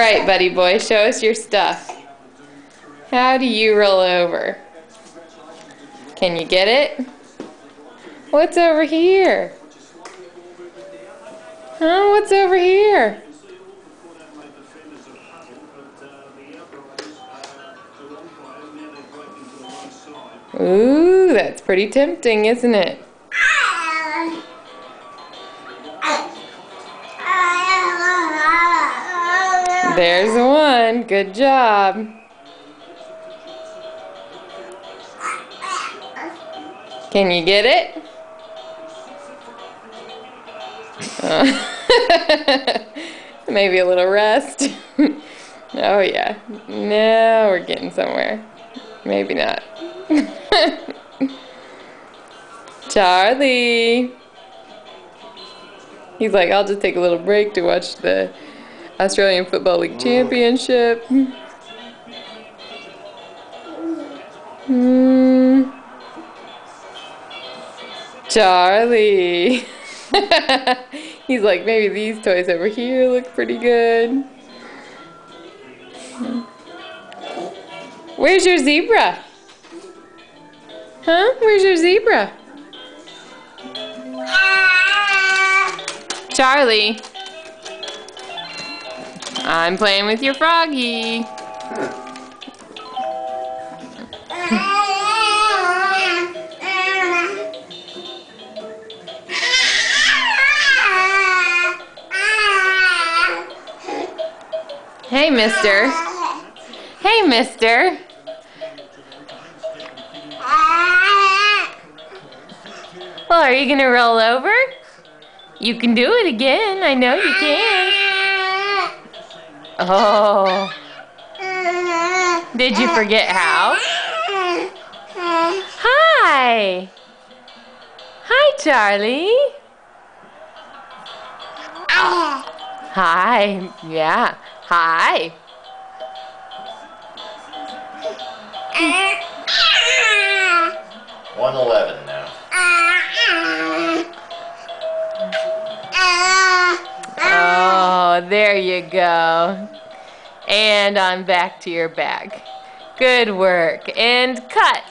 Alright, buddy boy, show us your stuff. How do you roll over? Can you get it? What's over here? Huh? What's over here? Ooh, that's pretty tempting, isn't it? There's one. Good job. Can you get it? Maybe a little rest. Oh yeah. Now we're getting somewhere. Maybe not. Charlie. He's like, I'll just take a little break to watch the Australian Football League Championship. Charlie. He's like, maybe these toys over here look pretty good. Where's your zebra? Huh? Where's your zebra? Charlie. I'm playing with your froggy. Hey, mister. Hey, mister. Well, are you gonna roll over? You can do it again. I know you can. Oh. Did you forget how? Hi. Hi, Charlie. Hi. Yeah. Hi. 111 now. Oh, there you go. And on back to your bag. Good work. And cut.